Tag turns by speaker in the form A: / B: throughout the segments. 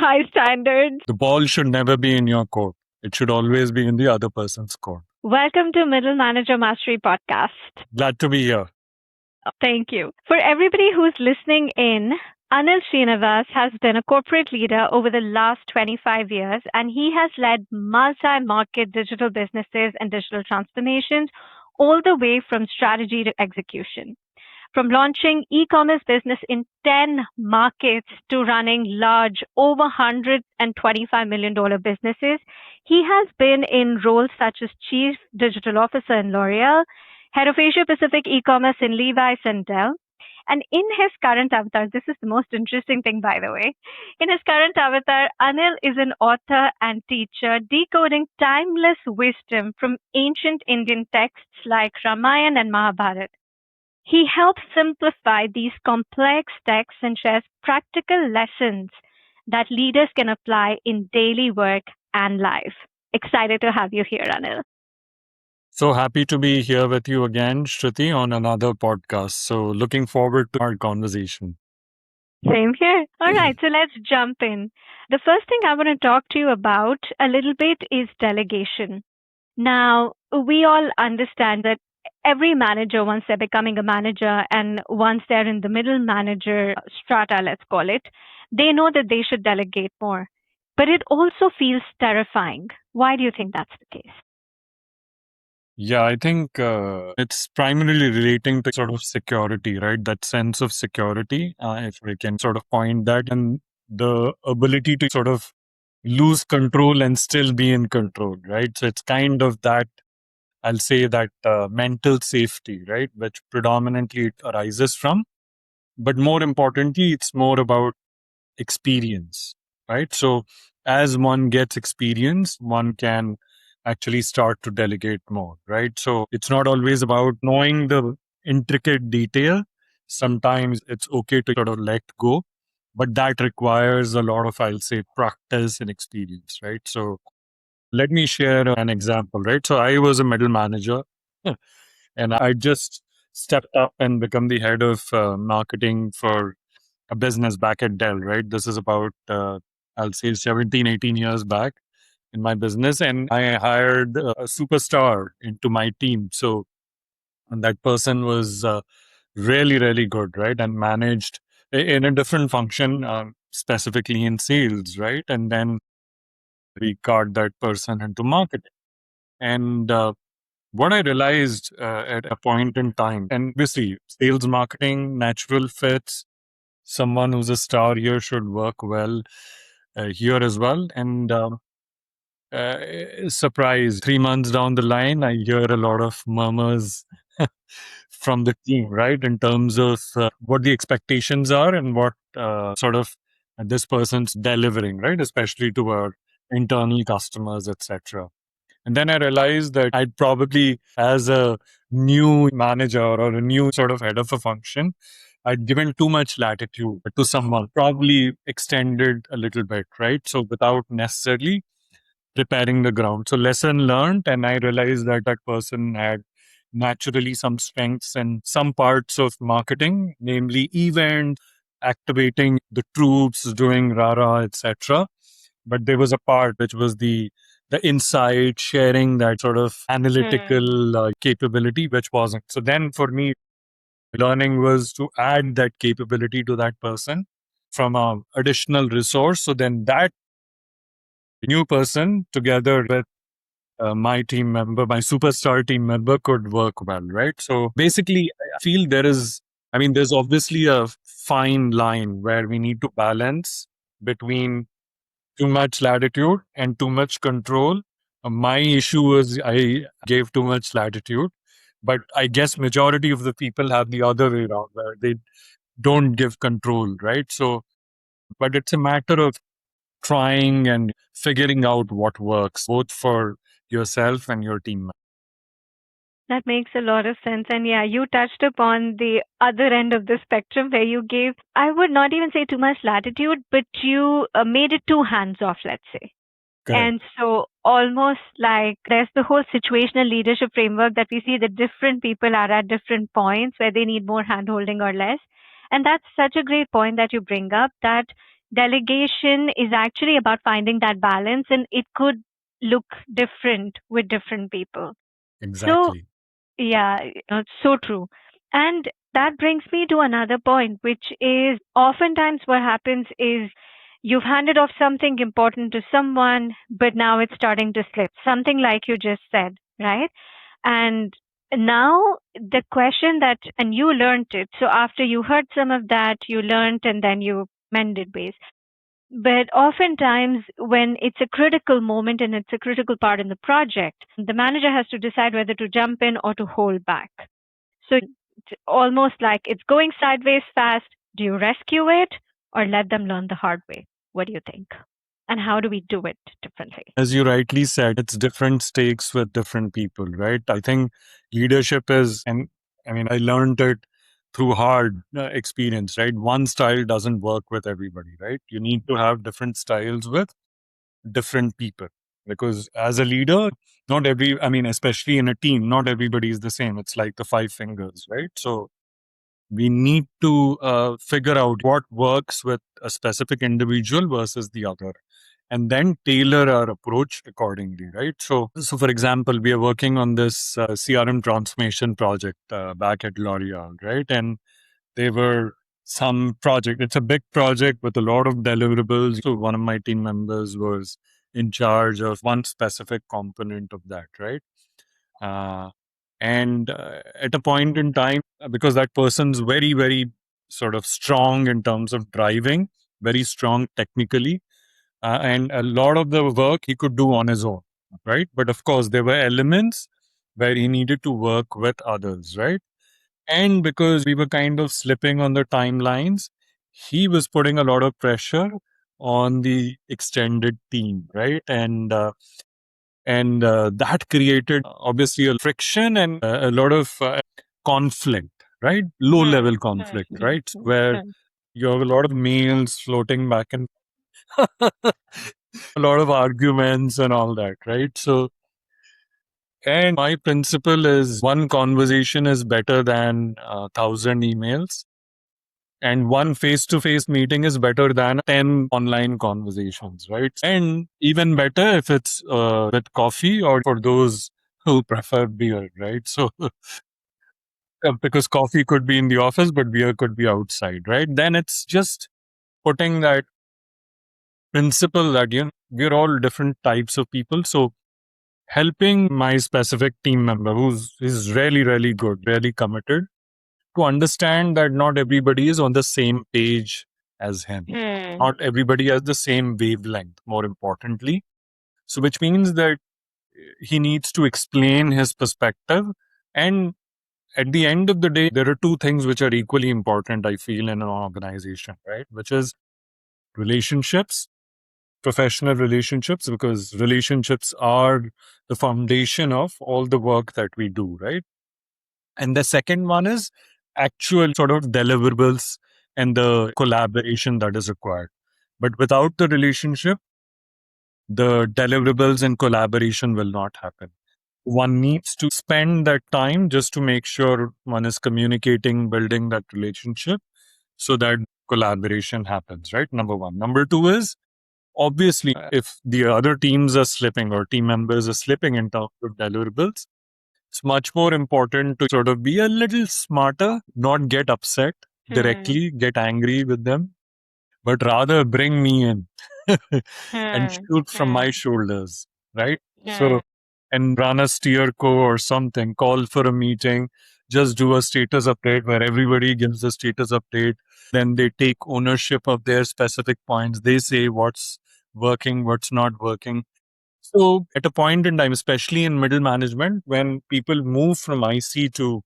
A: high standards.
B: The ball should never be in your court. It should always be in the other person's court.
A: Welcome to Middle Manager Mastery Podcast.
B: Glad to be here.
A: Thank you. For everybody who's listening in, Anil Chilla has been a corporate leader over the last 25 years, and he has led multi-market digital businesses and digital transformations all the way from strategy to execution. From launching e-commerce business in 10 markets to running large, over $125 million businesses, he has been in roles such as Chief Digital Officer in L'Oreal, Head of Asia Pacific e-commerce in Levi and Dell. And in his current avatar, this is the most interesting thing, by the way. In his current avatar, Anil is an author and teacher decoding timeless wisdom from ancient Indian texts like Ramayana and Mahabharata. He helps simplify these complex texts and shares practical lessons that leaders can apply in daily work and life. Excited to have you here, Anil.
B: So happy to be here with you again, Shruti, on another podcast. So looking forward to our conversation.
A: Same here. All right, so let's jump in. The first thing I want to talk to you about a little bit is delegation. Now, we all understand that every manager, once they're becoming a manager and once they're in the middle manager strata, let's call it, they know that they should delegate more. But it also feels terrifying. Why do you think that's the case?
B: Yeah, I think it's primarily relating to sort of security, right? That sense of security, if we can sort of point that, and the ability to sort of lose control and still be in control, right? So it's kind of that, I'll say that mental safety, right? Which predominantly it arises from. But more importantly, it's more about experience, right? So as one gets experience, one can actually start to delegate more, right? So it's not always about knowing the intricate detail. Sometimes it's okay to sort of let go, but that requires a lot of, I'll say, practice and experience, right? So let me share an example, right? So I was a middle manager and I just stepped up and become the head of marketing for a business back at Dell, right? This is about, I'll say 17, 18 years back in my business. And I hired a superstar into my team. So and that person was really, really good, right? And managed in a different function, specifically in sales, right? And then we got that person into marketing. And what I realized at a point in time, and obviously sales marketing, natural fits, someone who's a star here should work well here as well. And surprise, 3 months down the line, I hear a lot of murmurs from the team, right? In terms of what the expectations are and what sort of this person's delivering, right? Especially to our internal customers, etc. And then I realized that I'd probably, as a new manager or a new sort of head of a function, I'd given too much latitude to someone, probably extended a little bit, right? So without necessarily preparing the ground. So lesson learned, and I realized that that person had naturally some strengths and some parts of marketing, namely event, activating the troops, doing rara, etc. But there was a part which was the insight, sharing that sort of analytical capability, which wasn't. So then for me, learning was to add that capability to that person from a additional resource. So then that new person together with my team member, my superstar team member could work well, right? So basically, I feel there's obviously a fine line where we need to balance between too much latitude and too much control. My issue was I gave too much latitude, but I guess majority of the people have the other way around where they don't give control, right? So, but it's a matter of trying and figuring out what works both for yourself and your team.
A: That makes a lot of sense. And yeah, you touched upon the other end of the spectrum where you gave, I would not even say too much latitude, but you made it too hands off, let's say.
B: Correct.
A: And so almost like there's the whole situational leadership framework that we see that different people are at different points where they need more hand holding or less. And that's such a great point that you bring up that Delegation is actually about finding that balance, and it could look different with different people. So,
B: Exactly.
A: yeah, it's so true. And that brings me to another point, which is oftentimes what happens is you've handed off something important to someone, but now it's starting to slip. Something like you just said, right? And now the question that, and you learned it. So after you heard some of that, you learned and then you mended ways. But oftentimes, when it's a critical moment and it's a critical part in the project, the manager has to decide whether to jump in or to hold back. So it's almost like it's going sideways fast. Do you rescue it or let them learn the hard way? What do you think? And how do we do it differently?
B: As you rightly said, it's different stakes with different people, right? I think leadership is, and I mean, I learned it through hard experience, right? One style doesn't work with everybody, right? You need to have different styles with different people. Because as a leader, not every, I mean, especially in a team, not everybody is the same. It's like the five fingers, right? So we need to figure out what works with a specific individual versus the other, and then tailor our approach accordingly, right? So for example, we are working on this CRM transformation project back at L'Oreal, right? And they were some project. It's a big project with a lot of deliverables. So one of my team members was in charge of one specific component of that, right? Uh, and at a point in time, because that person's very, very sort of strong in terms of driving, very strong technically, and a lot of the work he could do on his own, right? But of course, there were elements where he needed to work with others, right? And because we were kind of slipping on the timelines, he was putting a lot of pressure on the extended team, right? And that created obviously a friction and a lot of conflict, right? Low
A: Hmm.
B: level conflict, right? Where you have a lot of mails floating back and a lot of arguments and all that, right? So, and my principle is one conversation is better than 1,000 emails, and one face to face meeting is better than 10 online conversations, right? And even better if it's with coffee, or for those who prefer beer, right? So, because coffee could be in the office, but beer could be outside, right? Then it's just putting that principle that, we're all different types of people. So, helping my specific team member who's is really, really good, really committed, to understand that not everybody is on the same page as him.
A: Hmm.
B: Not everybody has the same wavelength, more importantly. So, which means that he needs to explain his perspective. And at the end of the day, there are two things which are equally important, I feel, in an organization, right? Which is relationships, professional relationships, because relationships are the foundation of all the work that we do, right? And the second one is actual sort of deliverables and the collaboration that is required. But without the relationship, the deliverables and collaboration will not happen. One needs to spend that time just to make sure one is communicating, building that relationship so that collaboration happens, right? Number one. Number two is obviously if the other teams are slipping or team members are slipping in terms of deliverables, it's much more important to sort of be a little smarter, not get upset
A: Hmm.
B: directly, get angry with them, but rather bring me in and
A: Hmm.
B: shoot from
A: Hmm.
B: my shoulders, right?
A: Hmm.
B: So, and run a steer co or something, call for a meeting, just do a status update where everybody gives a status update. Then they take ownership of their specific points. They say what's working, what's not working. So, at a point in time, especially in middle management, when people move from IC to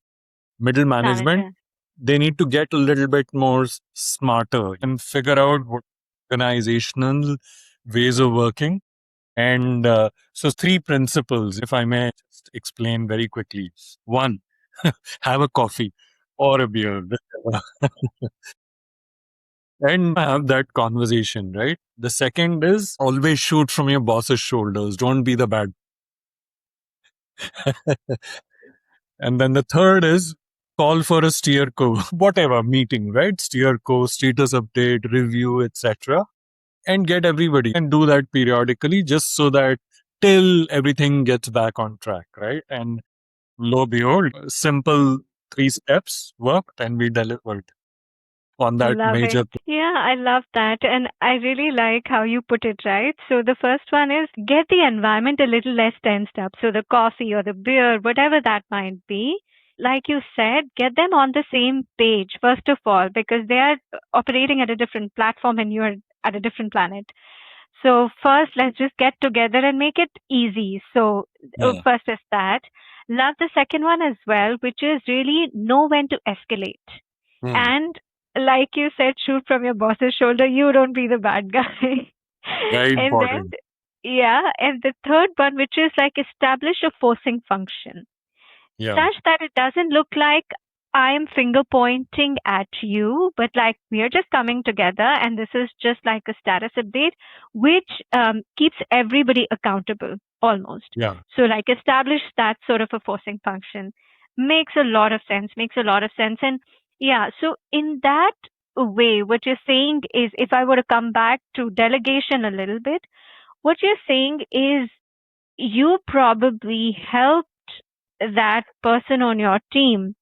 B: middle management,
A: Manager.
B: they need to get a little bit more smarter and figure out what organizational ways of working. And so, three principles, if I may just explain very quickly. One, have a coffee or a beer and have that conversation, right? The second is always shoot from your boss's shoulders. Don't be the bad. And then the third is call for a steer co, whatever meeting, right? Steer co, status update, review, etc. And get everybody and do that periodically just so that till everything gets back on track, right? And lo and behold, simple 3 steps worked and we delivered on that
A: Love it.
B: major.
A: Yeah, I love that. And I really like how you put it, right? So the first one is get the environment a little less tensed up. So the coffee or the beer, whatever that might be, like you said, get them on the same page, first of all, because they are operating at a different platform and you're at a different planet. So first, let's just get together and make it easy. So
B: Yeah.
A: first is that. Love the second one as well, which is really know when to escalate.
B: Hmm.
A: And like you said, shoot from your boss's shoulder. You don't be the bad guy.
B: Very
A: And then,
B: important.
A: yeah, and the third one, which is like establish a forcing function
B: Yeah.
A: such that it doesn't look like I am finger pointing at you, but like we are just coming together and this is just like a status update, which keeps everybody accountable almost.
B: Yeah.
A: So, like, establish that sort of a forcing function makes a lot of sense, makes a lot of sense. And yeah, so in that way, what you're saying is if I were to come back to delegation a little bit, what you're saying is you probably helped that person on your team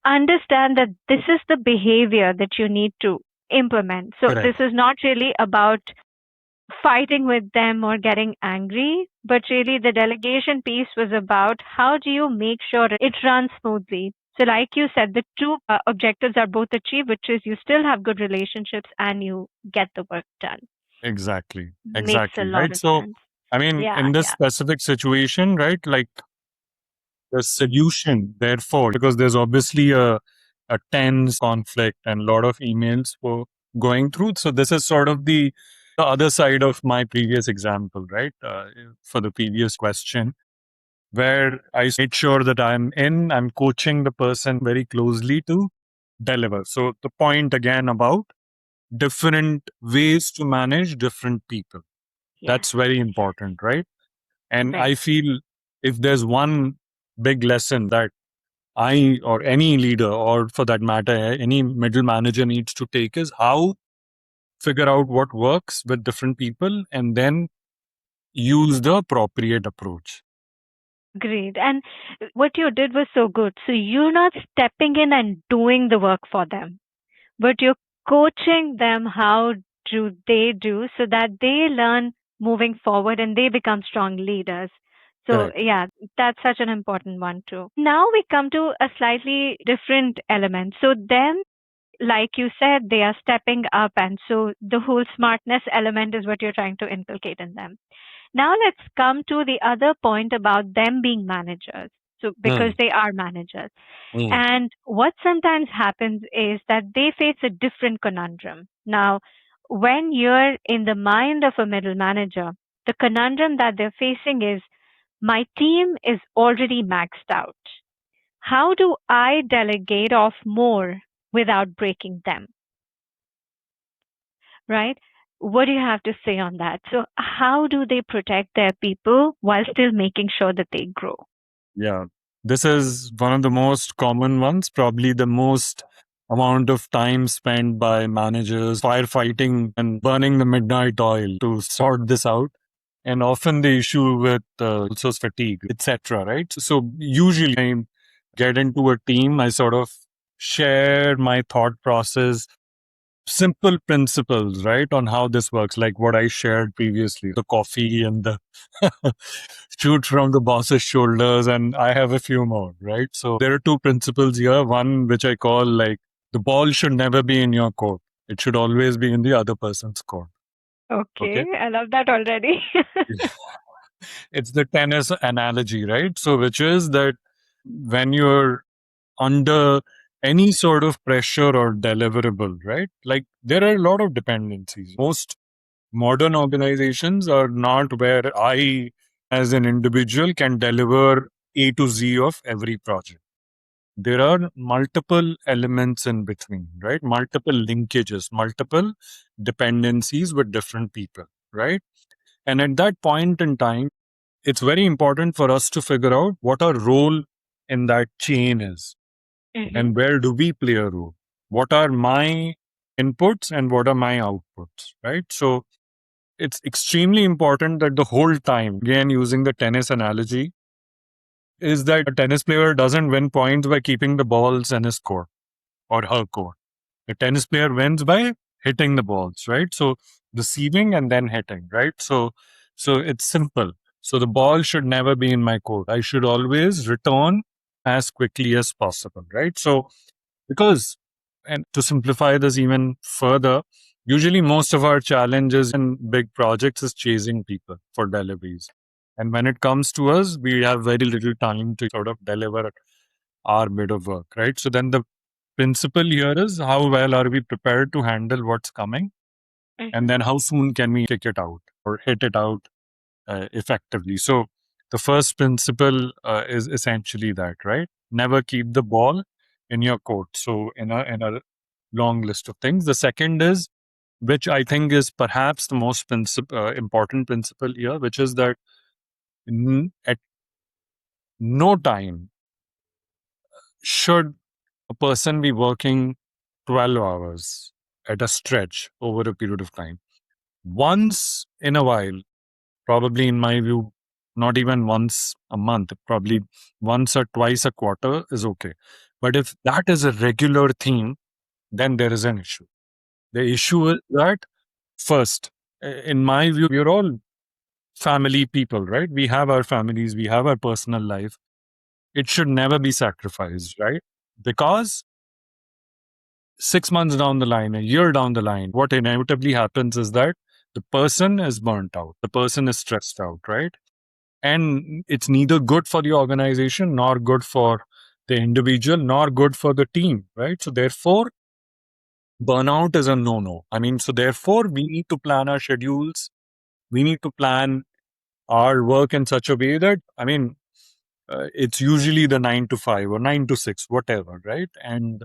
A: understand that this is the behavior that you need to implement. So this
B: Correct.
A: is not really about fighting with them or getting angry, but really the delegation piece was about how do you make sure it runs smoothly. So, like you said, the two objectives are both achieved, which is you still have good relationships and you get the work done.
B: Exactly.
A: Makes a
B: Exactly.
A: lot
B: Right.
A: of
B: So,
A: sense.
B: I mean,
A: Yeah,
B: in this
A: yeah.
B: specific situation, right, like the solution, therefore, because there's obviously a tense conflict and a lot of emails were going through. So, this is sort of the other side of my previous example, right? For the previous question, where I made sure that I'm coaching the person very closely to deliver. So, the point again about different ways to manage different people.
A: Yes.
B: That's very important, right? And I
A: Very.
B: feel if there's one big lesson that I or any leader, or for that matter, any middle manager needs to take is how figure out what works with different people and then use the appropriate approach.
A: Great. And what you did was so good. So you're not stepping in and doing the work for them, but you're coaching them how do they do so that they learn moving forward and they become strong leaders. So
B: Correct.
A: yeah, that's such an important one too. Now we come to a slightly different element. So then, like you said, they are stepping up, and so the whole smartness element is what you're trying to inculcate in them. Now let's come to the other point about them being managers. So because
B: Hmm.
A: they are managers.
B: Hmm.
A: And what sometimes happens is that they face a different conundrum. Now, when you're in the mind of a middle manager, the conundrum that they're facing is my team is already maxed out. How do I delegate off more without breaking them? Right? What do you have to say on that? So, how do they protect their people while still making sure that they grow?
B: Yeah. This is one of the most common ones, probably the most amount of time spent by managers firefighting and burning the midnight oil to sort this out. And often the issue with also fatigue, etc. Right? So usually I get into a team, I sort of share my thought process, simple principles, right, on how this works, like what I shared previously, the coffee and the shoot from the boss's shoulders, and I have a few more, right? So there are two principles here. One which I call like the ball should never be in your court; it should always be in the other person's court.
A: Okay,
B: Okay.
A: I love that already.
B: It's the tennis analogy, right? So, which is that when you're under any sort of pressure or deliverable, right? Like there are a lot of dependencies. Most modern organizations are not where I, as an individual, can deliver A to Z of every project. There are multiple elements in between, right? Multiple linkages, multiple dependencies with different people, right? And at that point in time, it's very important for us to figure out what our role in that chain is.
A: Mhm.
B: and where do we play a role? What are my inputs and what are my outputs, right? So it's extremely important that the whole time, again, using the tennis analogy, is that a tennis player doesn't win points by keeping the balls in his court or her court. A tennis player wins by hitting the balls, right? So receiving and then hitting, right? So it's simple. So the ball should never be in my court. I should always return as quickly as possible, right? So because, and to simplify this even further, usually most of our challenges in big projects is chasing people for deliveries. And when it comes to us, we have very little time to sort of deliver our bit of work, right? So then the principle here is how well are we prepared to handle what's coming? And
A: Mhm.
B: then how soon can we kick it out or hit it out effectively? So the first principle is essentially that, right? Never keep the ball in your court. So in a long list of things. The second is, which I think is perhaps the most important principle here, which is that at no time should a person be working 12 hours at a stretch over a period of time. Once in a while, probably in my view, not even once a month, probably once or twice a quarter is okay. But if that is a regular theme, then there is an issue. The issue is that, first, in my view, we're all family people, right? We have our families, we have our personal life. It should never be sacrificed, right? Because 6 months down the line, a year down the line, what inevitably happens is that the person is burnt out, the person is stressed out, right? And it's neither good for the organization, nor good for the individual, nor good for the team, right? So, therefore, burnout is a no no. I mean, so therefore, we need to plan our schedules, we need to plan our work in such a way that, I mean, it's usually the 9 to 5 or 9 to 6, whatever, right? And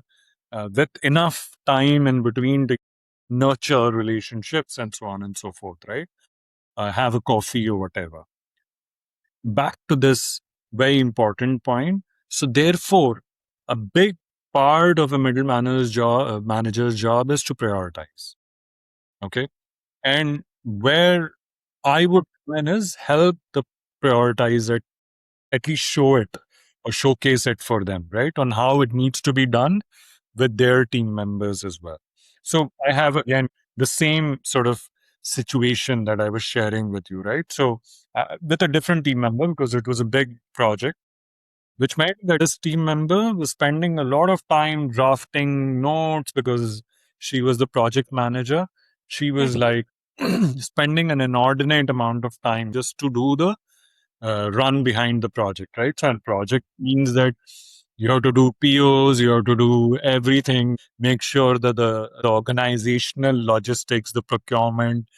B: with enough time in between to nurture relationships and so on and so forth, right? Have a coffee or whatever. Back to this very important point. So, therefore, a big part of a manager's job is to prioritize. Okay. And where I would come in is help the prioritize it, at least show it or showcase it for them, right? On how it needs to be done with their team members as well. So I have again the same sort of situation that I was sharing with you, right? So with a different team member, because it was a big project, which meant that this team member was spending a lot of time drafting notes because she was the project manager. She was
A: Mhm.
B: like spending an inordinate amount of time just to do the run behind the project, right? So, and project means that you have to do POs, you have to do everything, make sure that the organizational logistics, the procurement,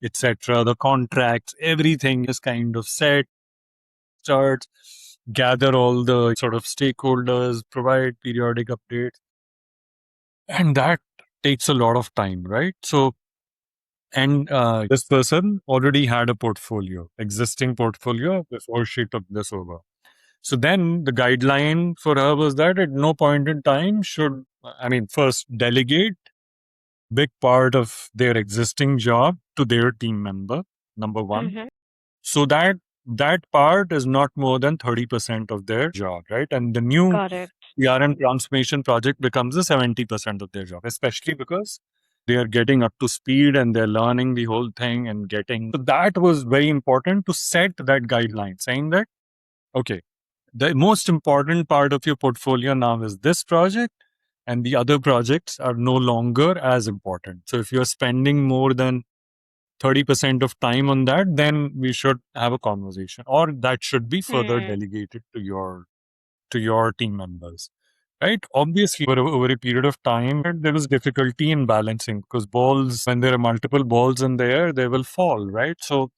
B: etc., the contracts, everything is kind of set, start, gather all the sort of stakeholders, provide periodic updates, and that takes a lot of time, right? So, and this person already had a portfolio, existing portfolio before she took this over. So then the guideline for her was that at no point in time should, I mean, first delegate big part of their existing job to their team member, number one,
A: Mhm.
B: so that that part is not more than 30% of their job, right? And the new
A: Got it.
B: CRM transformation project becomes a 70% of their job, especially because they are getting up to speed and they're learning the whole thing and getting. So that was very important to set that guideline, saying that, okay, the most important part of your portfolio now is this project, and the other projects are no longer as important. So if you're spending more than 30% of time on that, then we should have a conversation, or that should be further
A: Hmm.
B: delegated to your team members. Right? Obviously, over a period of time, there was difficulty in balancing because balls, when there are multiple balls in there, they will fall, right? So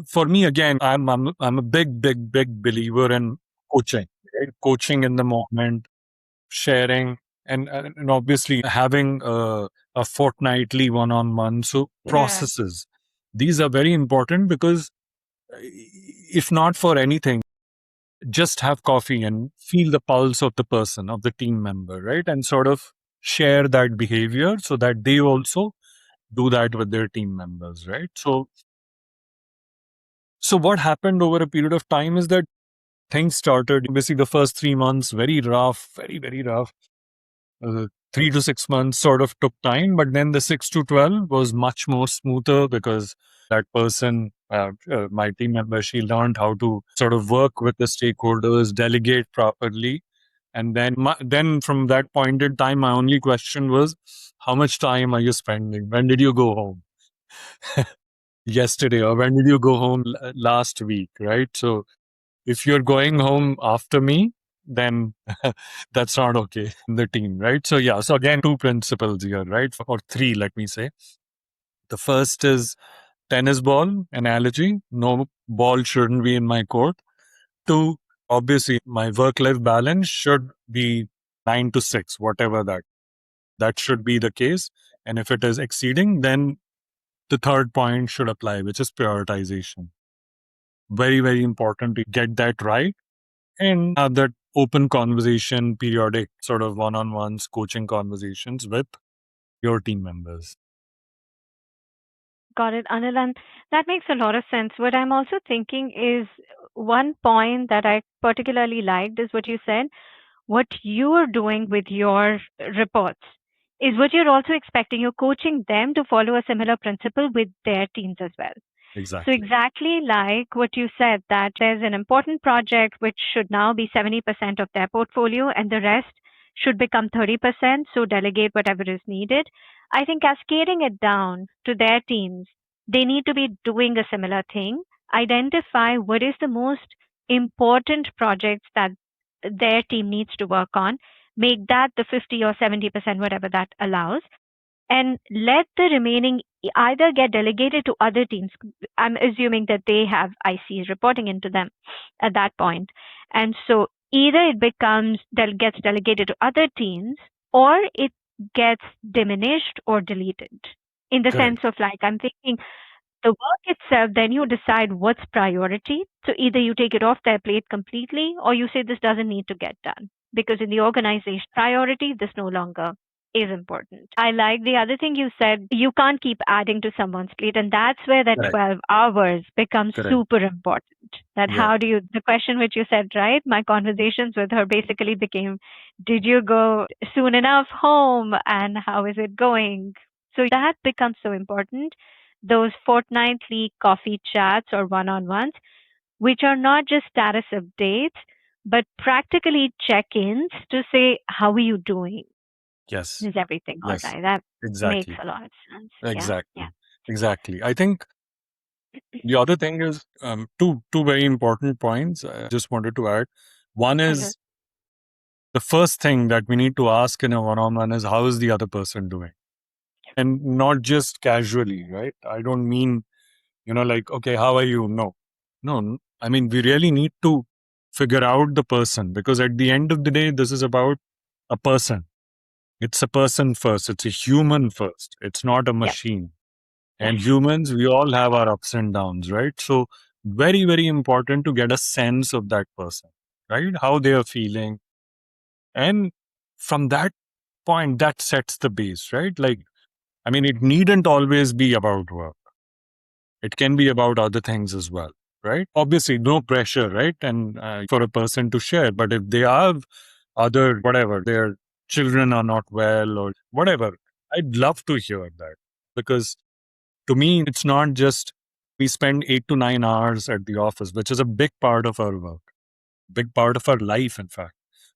B: for me, again, I'm a big believer in coaching, right? Coaching in the moment, sharing, and obviously having a fortnightly one-on-one. So
A: Yeah.
B: processes, these are very important because if not for anything, just have coffee and feel the pulse of the person, of the team member, right? And sort of share that behavior so that they also do that with their team members, right? So what happened over a period of time is that things started, basically the first 3 months, very rough, very, very rough. 3 to 6 months sort of took time, but then the 6 to 12 was much more smoother because that person, my team member, she learned how to sort of work with the stakeholders, delegate properly. And then from that point in time, my only question was, how much time are you spending? When did you go home? Yesterday, or when did you go home last week? Right. So if you're going home after me, then that's not okay in the team, right? So yeah, so again, two principles here, right? Or three, let me say. The first is tennis ball analogy. No ball shouldn't be in my court. Two, obviously, my work-life balance should be 9 to 6, whatever that should be the case. And if it is exceeding, then the third point should apply, which is prioritization. Very, very important to get that right and have that open conversation, periodic sort of one-on-ones, coaching conversations with your team members.
A: Got it, Anil. And that makes a lot of sense. What I'm also thinking is one point that I particularly liked is what you said. What you're doing with your reports is what you're also expecting. You're coaching them to follow a similar principle with their teams as well. So
B: Exactly.
A: exactly like what you said, that there's an important project which should now be 70% of their portfolio and the rest should become 30%. So delegate whatever is needed. I think cascading it down to their teams, they need to be doing a similar thing. Identify what is the most important projects that their team needs to work on. Make that the 50 or 70%, whatever that allows, and let the remaining either get delegated to other teams. I'm assuming that they have ICs reporting into them at that point. And so either it gets delegated to other teams, or it gets diminished or deleted. In the sense
B: Correct.
A: of, like, I'm thinking the work itself, then you decide what's priority. So either you take it off their plate completely, or you say this doesn't need to get done. Because in the organization priority, this no longer is important. I like the other thing you said, you can't keep adding to someone's plate. And that's where that
B: Correct.
A: 12 hours becomes
B: Correct.
A: super important. That
B: Yeah.
A: how do you, the question which you said, right? My conversations with her basically became, did you go soon enough home? And how is it going? So that becomes so important, those fortnightly coffee chats or one on ones, which are not just status updates, but practically check ins to say, how are you doing?
B: Yes.
A: Is everything all
B: Yes.
A: right? That makes
B: Exactly.
A: a lot of sense. Yeah. Yeah.
B: Exactly. Exactly. I think the other thing is two very important points I just wanted to add. One
A: Okay.
B: is the first thing that we need to ask in a one-on-one is how is the other person doing? And not just casually, right? I don't mean, like, okay, how are you? No, no. I mean, we really need to figure out the person because at the end of the day, this is about a person. It's a person first. It's a human first. It's not a
A: Yes.
B: machine.
A: Yes.
B: And humans, we all have our ups and downs, right? So, very, very important to get a sense of that person, right? How they are feeling. And from that point, that sets the base, right? Like, I mean, it needn't always be about work. It can be about other things as well, right? Obviously, no pressure, right? And for a person to share. But if they have other, whatever, their children are not well or whatever, I'd love to hear that. Because to me, it's not just we spend 8 to 9 hours at the office, which is a big part of our work, big part of our life, in fact,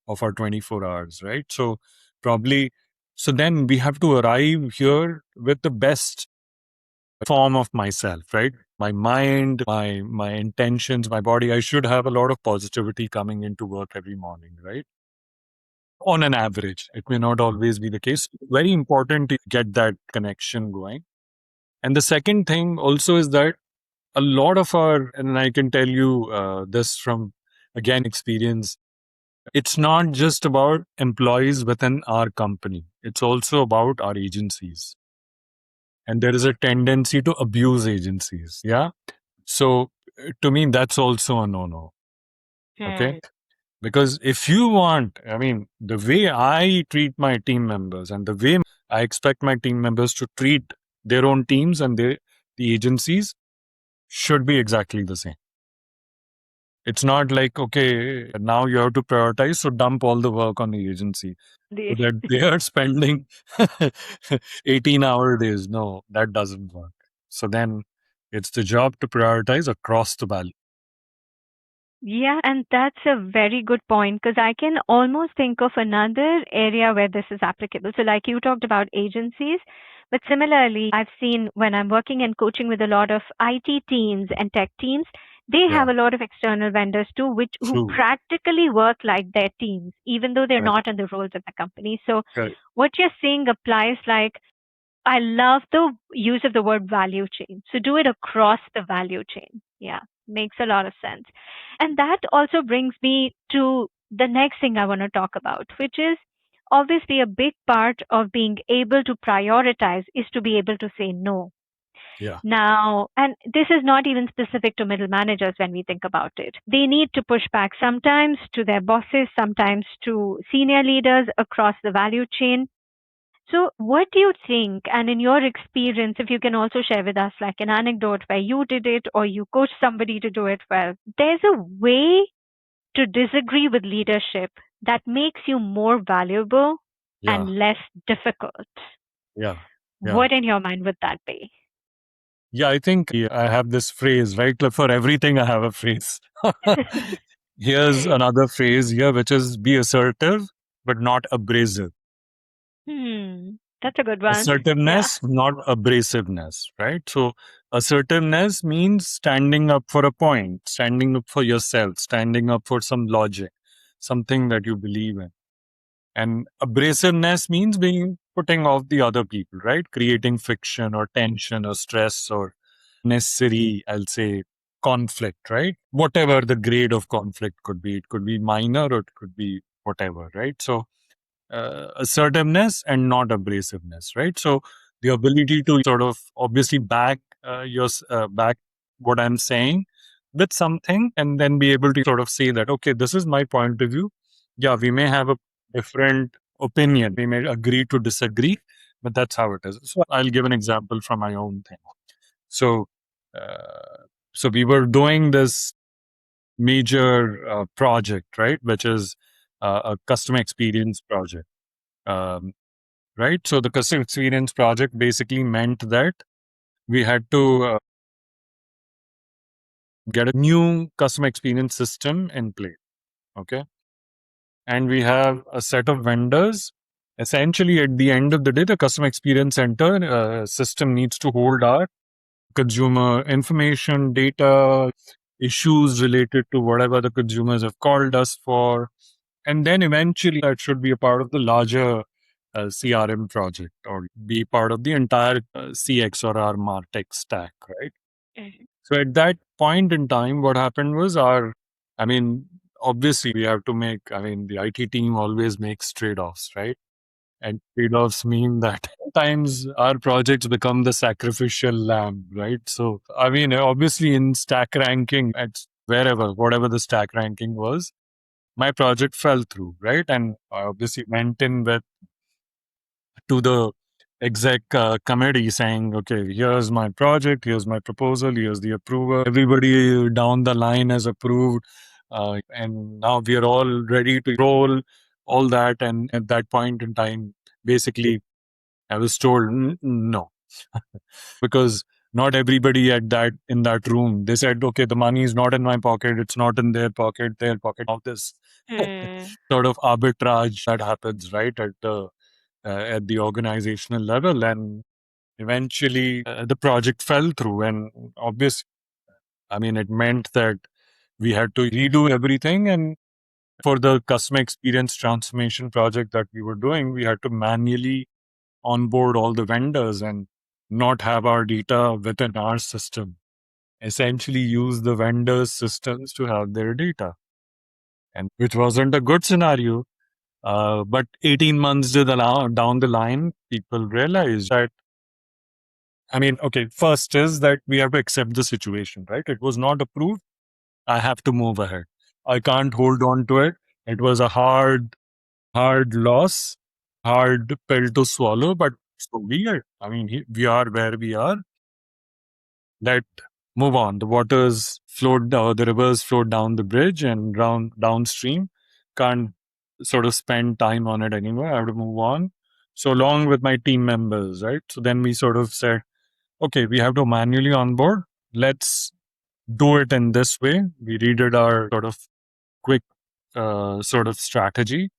B: of our 24 hours, right? So, probably, so then we have to arrive here with the best form of myself, right? My mind, my intentions, my body. I should have a lot of positivity coming into work every morning, right? On an average, it may not always be the case. Very important to get that connection going. And the second thing also is that a lot of our, and I can tell you this from again experience, it's not just about employees within our company. It's also about our agencies. And there is a tendency to abuse agencies. Yeah. So to me, that's also a no no. Okay.
A: Hmm.
B: Because if you want, I mean, the way I treat my team members and the way I expect my team members to treat their own teams and the agencies should be exactly the same. It's not like, okay, now you have to prioritize, so dump all the work on the agency so
A: The,
B: that they are spending 18-hour days. No, that doesn't work. So then it's the job to prioritize across the value.
A: yeah, and that's a very good point because I can almost think of another area where this is applicable. So, like you talked about agencies, but similarly, I've seen when I'm working and coaching with a lot of IT teams and tech teams, they
B: Yeah,
A: have a lot of external vendors too, which who
B: true.
A: practically work like their teams, even though they're
B: Correct.
A: not in the roles of the company. So,
B: Correct.
A: what you're saying applies like I love the use of the word value chain. So do it across the value chain. Yeah, makes a lot of sense. And that also brings me to the next thing I want to talk about, which is obviously a big part of being able to prioritize is to be able to say no.
B: Yeah,
A: Now, and this is not even specific to middle managers when we think about it. They need to push back sometimes to their bosses, sometimes to senior leaders across the value chain. So, what do you think? And in your experience, if you can also share with us like an anecdote where you did it or you coached somebody to do it well, there's a way to disagree with leadership that makes you more valuable
B: yeah,
A: and less difficult.
B: yeah, yeah.
A: What in your mind would that be?
B: Yeah, I think I have this phrase, right? Like for everything, I have a phrase. Here's another phrase here, which is be assertive, but not abrasive.
A: That's a good one. Yeah.
B: Assertiveness, not abrasiveness, right? So, assertiveness means standing up for a point, standing up for yourself, standing up for some logic, something that you believe in. And abrasiveness means being putting off the other people, right? Creating friction or tension or stress or necessary, I'll say, conflict, right? Whatever the grade of conflict could be. It could be minor or it could be whatever, right? So, assertiveness and not abrasiveness, right? So the ability to sort of obviously back what I'm saying with something, and then be able to sort of say that, okay, this is my point of view. Yeah, we may have a different opinion, we may agree to disagree, but that's how it is. So I'll give an example from my own thing. So, uh, so we were doing this major project, right, which is a customer experience project. Um, right? So the customer experience project basically meant that we had to get a new customer experience system in place. Okay. And we have a set of vendors. Essentially, at the end of the day, the customer experience center system needs to hold our consumer information, data, issues related to whatever the consumers have called us for. And then eventually that should be a part of the larger CRM project or be part of the entire CX or our MarTech stack, right?
A: Mhm.
B: So at that point in time, what happened was I mean, obviously we have to make, I mean, the IT team always makes trade offs, right? And trade offs mean that sometimes our projects become the sacrificial lamb, right? So, I mean, obviously in stack ranking at wherever, whatever the stack ranking was, my project fell through, right? And I obviously went in with to the exec committee saying, okay, here's my project, here's my proposal, here's the approval. Everybody down the line has approved. And now we are all ready to roll all that. And at that point in time, basically, I was told no, because not everybody at that in that room. They said, okay, the money is not in my pocket, it's not in their pocket, their pocket. Of this
A: Hmm.
B: sort of arbitrage that happens, right, at the organizational level, and eventually the project fell through. And obviously, I mean, it meant that we had to redo everything. And for the customer experience transformation project that we were doing, we had to manually onboard all the vendors and not have our data within our system. Essentially, use the vendors' systems to have their data, and which wasn't a good scenario. But 18 months down the line, people realized that, I mean, okay, first is that we have to accept the situation, right? It was not approved. I have to move ahead. I can't hold on to it. It was a hard loss, hard pill to swallow, but so be it. I mean, we are where we are. Let move on. The rivers flowed down the bridge and downstream. Can't sort of spend time on it anymore. I have to move on. So along with my team members, right? So then we sort of said, okay, we have to manually onboard. Let's do it in this way. We redid our sort of quick sort of strategy.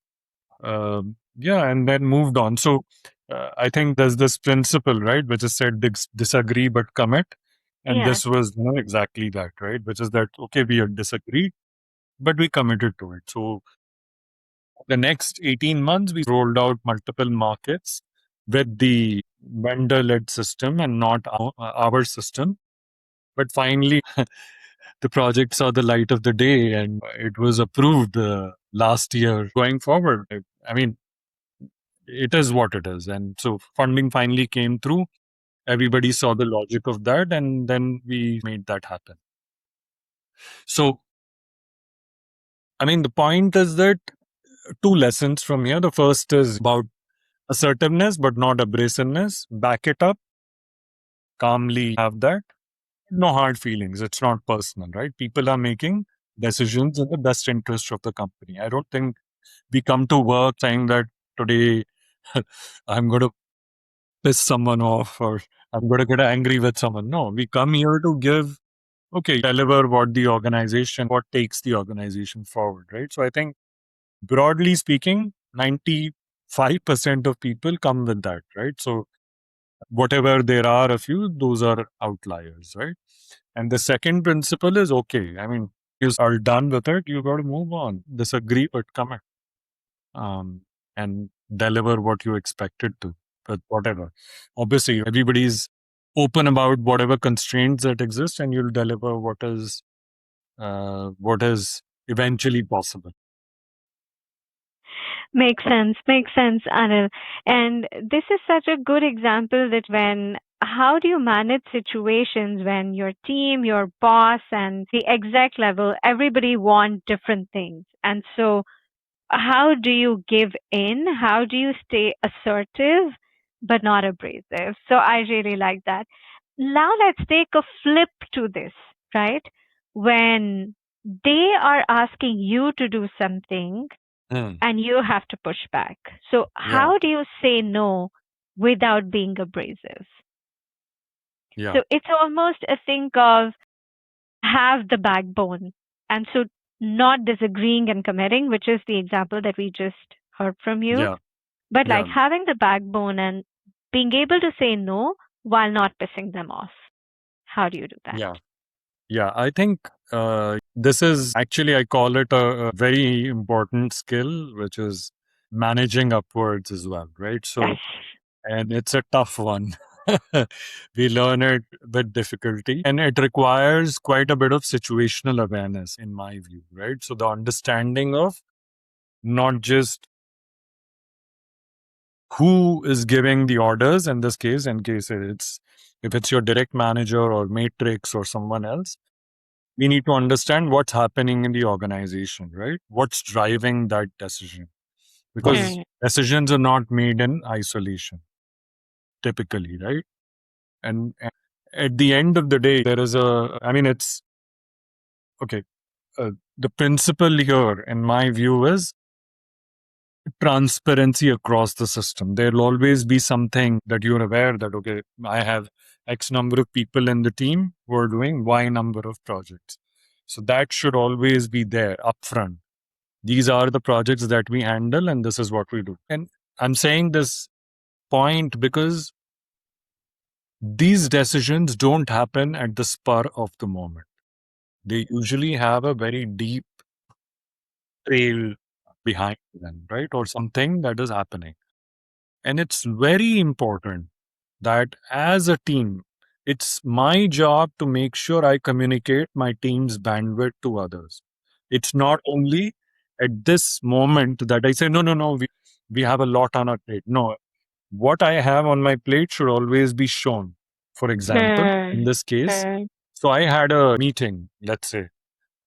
B: Yeah, and then moved on. So I think there's this principle, right, which is said disagree but commit. And
A: Yes.
B: this was exactly that, right? Which is that, okay, we disagreed, but we committed to it. So the next 18 months, we rolled out multiple markets with the vendor led system and not our system. But finally, the project saw the light of the day and it was approved last year. Going forward, I mean, it is what it is. And so funding finally came through. Everybody saw the logic of that, and then we made that happen. So, I mean, the point is that two lessons from here. The first is about assertiveness, but not abrasiveness. Back it up, calmly have that. No hard feelings. It's not personal, right? People are making decisions in the best interest of the company. I don't think we come to work saying that today I'm going to piss someone off or I'm going to get angry with someone. No, we come here to deliver what takes the organization forward, right? So I think broadly speaking, 95% of people come with that, right? So whatever there are a few, those are outliers, right? And the second principle is okay. I mean, you are done with it, you got to move on. Disagree, but commit and deliver what you expected to, but whatever. Obviously, everybody's open about whatever constraints that exist, and you'll deliver what is eventually possible.
A: Makes sense, Anil. And this is such a good example that how do you manage situations when your team, your boss, and the exec level, everybody want different things? And so, how do you give in? How do you stay assertive but not abrasive? So, I really like that. Now, let's take a flip to this, right? When they are asking you to do something
B: Hmm.
A: and you have to push back. So,
B: Yeah,
A: how do you say no without being abrasive?
B: yeah,
A: So, it's almost a thing of have the backbone. And so, not disagreeing and committing, which is the example that we just heard from you,
B: yeah,
A: but
B: yeah,
A: like having the backbone and being able to say no while not pissing them off. How do you do that?
B: yeah. Yeah, I think this is actually, I call it a very important skill, which is managing upwards as well, right?
A: Yes.
B: So, and it's a tough one. We learn it with difficulty, and it requires quite a bit of situational awareness, in my view, right? So, the understanding of not just who is giving the orders in this case, in case if it's your direct manager or matrix or someone else, we need to understand what's happening in the organization, right? What's driving that decision? Because
A: Hmm.
B: decisions are not made in isolation, typically, right? And at the end of the day, I mean, it's okay. The principle here, in my view, is transparency across the system. There'll always be something that you're aware that, okay, I have X number of people in the team who are doing Y number of projects. So that should always be there upfront. These are the projects that we handle, and this is what we do. And I'm saying this point because these decisions don't happen at the spur of the moment. They usually have a very deep trail behind them, right? Or something that is happening. And it's very important that as a team, it's my job to make sure I communicate my team's bandwidth to others. It's not only at this moment that I say, no, no, no, we have a lot on our plate. No, what I have on my plate should always be shown. For example,
A: Hmm.
B: in this case,
A: Hmm.
B: so I had a meeting, let's say,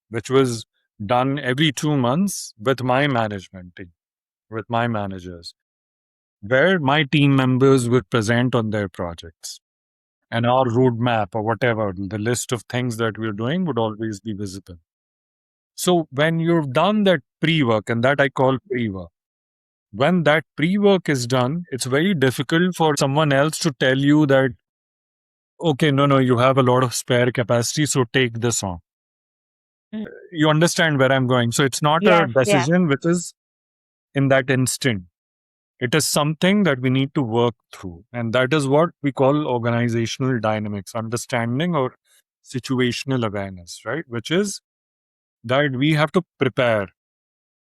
B: which was done every 2 months with my management team, with my managers, where my team members would present on their projects. And our roadmap or whatever, the list of things that we're doing would always be visible. So when you've done that pre work, and that I call pre work, when that pre work is done, it's very difficult for someone else to tell you that, okay, no, you have a lot of spare capacity, so take this on.
A: Mm.
B: You understand where I'm going. So it's not a
A: Yes, yeah,
B: decision which is in that instant. It is something that we need to work through. And that is what we call organizational dynamics, understanding or situational awareness, right? Which is that we have to prepare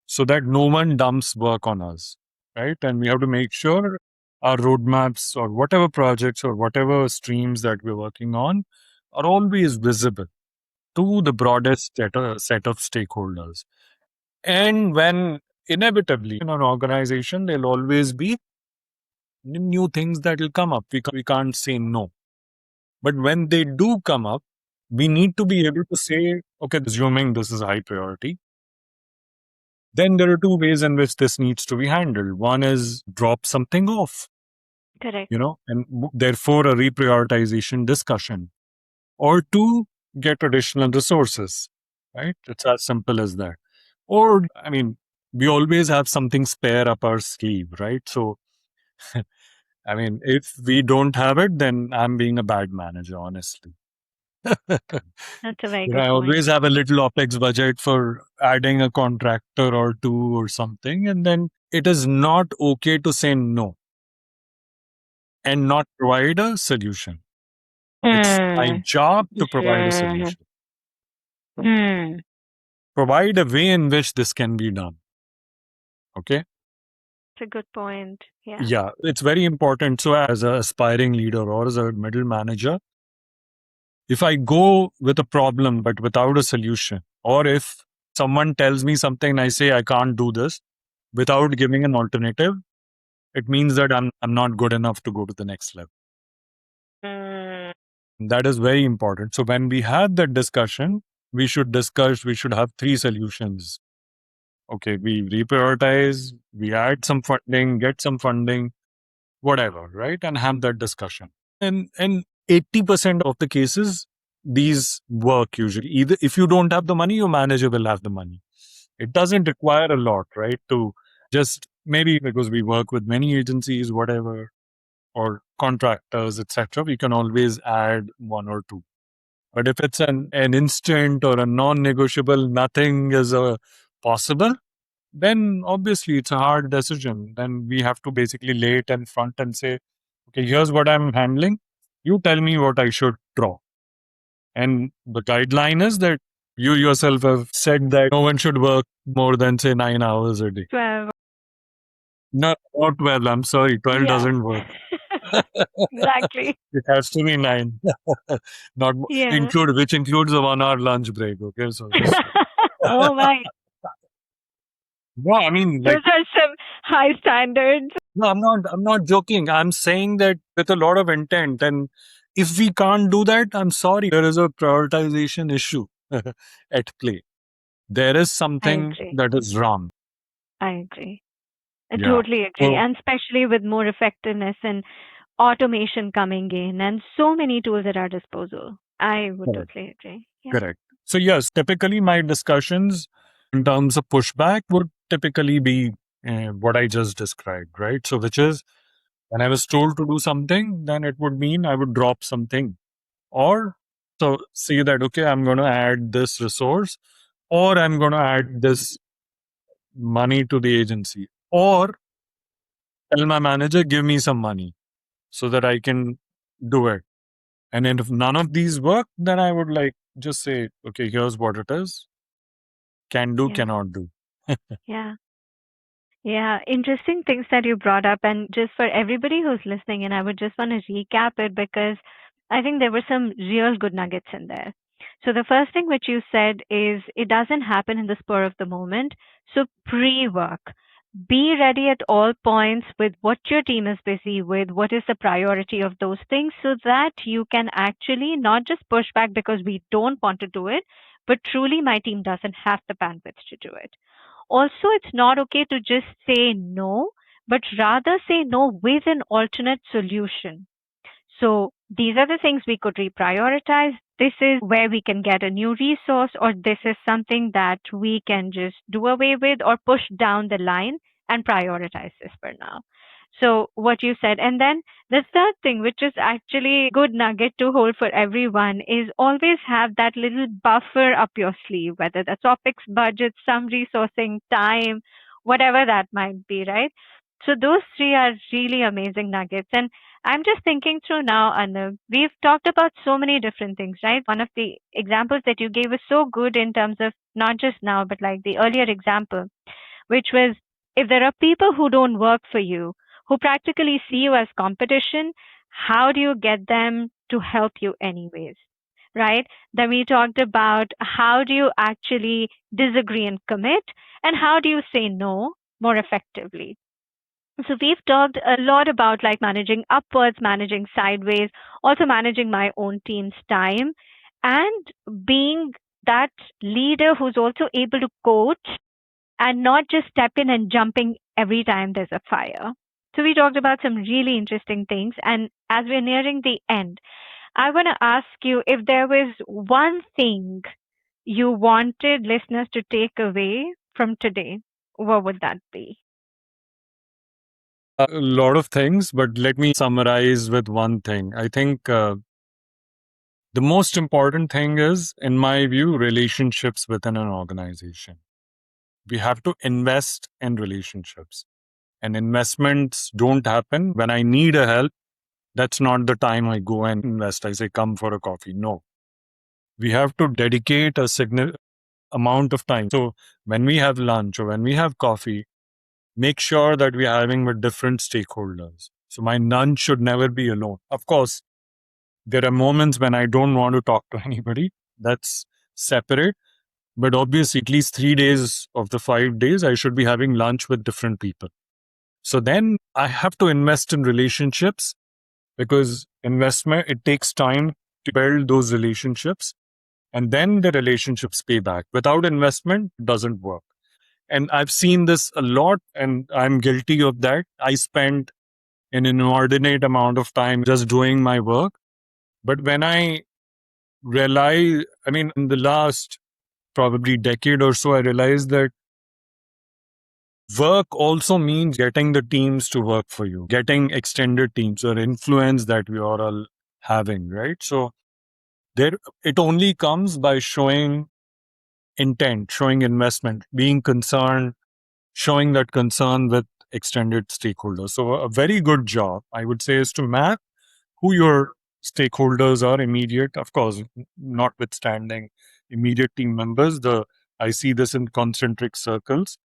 B: so that no one dumps work on us, right? And we have to make sure our roadmaps or whatever projects or whatever streams that we're working on are always visible to the broadest set of stakeholders. And when inevitably in an organization, there'll always be new things that will come up. We can't say no. But when they do come up, we need to be able to say, okay, assuming this is high priority, then there are two ways in which this needs to be handled. One is drop something off,
A: correct.
B: and therefore a reprioritization discussion. Or two, get additional resources, right? It's as simple as that. Or, I mean, we always have something spare up our sleeve, right? So, I mean, if we don't have it, then I'm being a bad manager, honestly.
A: That's a very good
B: I
A: point.
B: always have a little OPEX budget for adding a contractor or two or something. And then it is not okay to say no and not provide a solution. It's my
A: Hmm.
B: job to provide a
A: Hmm.
B: solution,
A: Hmm.
B: provide a way in which this can be done. Okay.
A: It's a good point. Yeah.
B: Yeah, it's very important. So, as an aspiring leader or as a middle manager, if I go with a problem but without a solution, or if someone tells me something and I say I can't do this without giving an alternative, it means that I'm not good enough to go to the next level.
A: Mm.
B: That is very important. So when we have that discussion, we should have three solutions. Okay, we reprioritize, we add some funding, get some funding, whatever, right? And have that discussion. And 80% of the cases, these work usually. Either if you don't have the money, your manager will have the money. It doesn't require a lot, right? To just maybe because we work with many agencies, whatever, or contractors, etc., we can always add one or two. But if it's an instant or a non-negotiable, nothing is possible, then obviously it's a hard decision. Then we have to basically lay it in front and say, okay, here's what I'm handling. You tell me what I should draw. And the guideline is that you yourself have said that no one should work more than, say, 9 hours a day.
A: 12.
B: No, not 12. I'm sorry. 12
A: Yeah.
B: doesn't work.
A: Exactly.
B: It has to be 9. Not
A: Yeah.
B: include, which includes a 1 hour lunch break. Okay. So just,
A: Oh my.
B: no, I mean,
A: Those
B: like,
A: are some high standards.
B: no, I'm not joking. I'm saying that with a lot of intent. And if we can't do that, I'm sorry. There is a prioritization issue at play. There is
A: I
B: something
A: agree.
B: that is wrong.
A: I agree. I
B: Yeah.
A: totally agree.
B: So,
A: And especially with more effectiveness and automation coming in and so many tools at our disposal. I would
B: correct.
A: totally agree. Yeah.
B: Correct. So, yes, typically my discussions in terms of pushback would typically be what I just described, right? So, which is when I was told to do something, then it would mean I would drop something. Or so say that, okay, I'm going to add this resource, or I'm going to add this money to the agency, or tell my manager, give me some money so that I can do it. And then if none of these work, then I would like just say, okay, here's what it is. Can do,
A: Yeah.
B: cannot do.
A: Yeah. Yeah, interesting things that you brought up. And just for everybody who's listening, and I would just want to recap it because I think there were some real good nuggets in there. So, the first thing which you said is it doesn't happen in the spur of the moment. So, pre work. Be ready at all points with what your team is busy with, what is the priority of those things, so that you can actually not just push back because we don't want to do it, but truly my team doesn't have the bandwidth to do it. Also, it's not okay to just say no, but rather say no with an alternate solution. So these are the things we could reprioritize. This is where we can get a new resource, or this is something that we can just do away with or push down the line and prioritize this for now. So what you said. And then the third thing, which is actually good nugget to hold for everyone, is always have that little buffer up your sleeve, whether that's topics, budget, some resourcing, time, whatever that might be, right? So those three are really amazing nuggets. And I'm just thinking through now, Anu. We've talked about so many different things, right? One of the examples that you gave was so good in terms of not just now, but like the earlier example, which was if there are people who don't work for you, who practically see you as competition, how do you get them to help you anyways? Right? Then we talked about how do you actually disagree and commit, and how do you say no more effectively? So we've talked a lot about like managing upwards, managing sideways, also managing my own team's time, and being that leader who's also able to coach and not just step in and jumping every time there's a fire. So we talked about some really interesting things. And as we're nearing the end, I want to ask you if there was one thing you wanted listeners to take away from today, what would that be?
B: A lot of things, but let me summarize with one thing. I think the most important thing is, in my view, relationships within an organization. We have to invest in relationships, and investments don't happen when I need a help. That's not the time I go and invest. I say, come for a coffee. No, we have to dedicate a significant amount of time. So when we have lunch or when we have coffee, make sure that we are having with different stakeholders. So my lunch should never be alone. Of course, there are moments when I don't want to talk to anybody. That's separate. But obviously, at least 3 days of the 5 days, I should be having lunch with different people. So then I have to invest in relationships, because investment, it takes time to build those relationships, and then the relationships pay back. Without investment, it doesn't work. And I've seen this a lot, and I'm guilty of that. I spent an inordinate amount of time just doing my work. But when I realize, I mean, in the last probably decade or so, I realized that work also means getting the teams to work for you, getting extended teams or influence that we are all having, right? So there, it only comes by showing intent, showing investment, being concerned, showing that concern with extended stakeholders. So a very good job, I would say, is to map who your stakeholders are immediate, of course, notwithstanding immediate team members. I see this in concentric circles,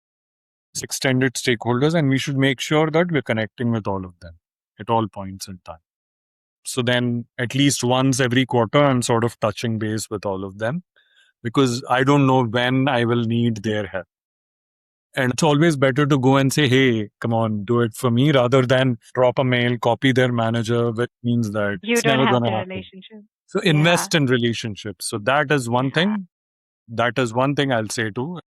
B: extended stakeholders, and we should make sure that we're connecting with all of them at all points in time. So then at least once every quarter, I'm sort of touching base with all of them, because I don't know when I will need their help. And it's always better to go and say, hey, come on, do it for me, rather than drop a mail, copy their manager, which means that
A: You
B: it's
A: don't
B: never
A: have
B: going to
A: the
B: happen.
A: relationship.
B: So
A: Yeah.
B: invest in relationships. So that is one
A: Yeah.
B: thing. That is one thing I'll say too.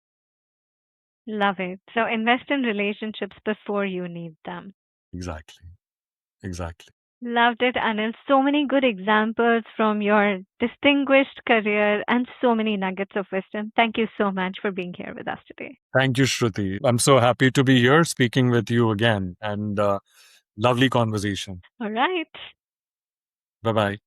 A: Love it. So invest in relationships before you need them.
B: Exactly. Exactly.
A: Loved it, Anil. So many good examples from your distinguished career and so many nuggets of wisdom. Thank you so much for being here with us today.
B: Thank you, Shruti. I'm so happy to be here speaking with you again, and lovely conversation.
A: All right.
B: Bye bye.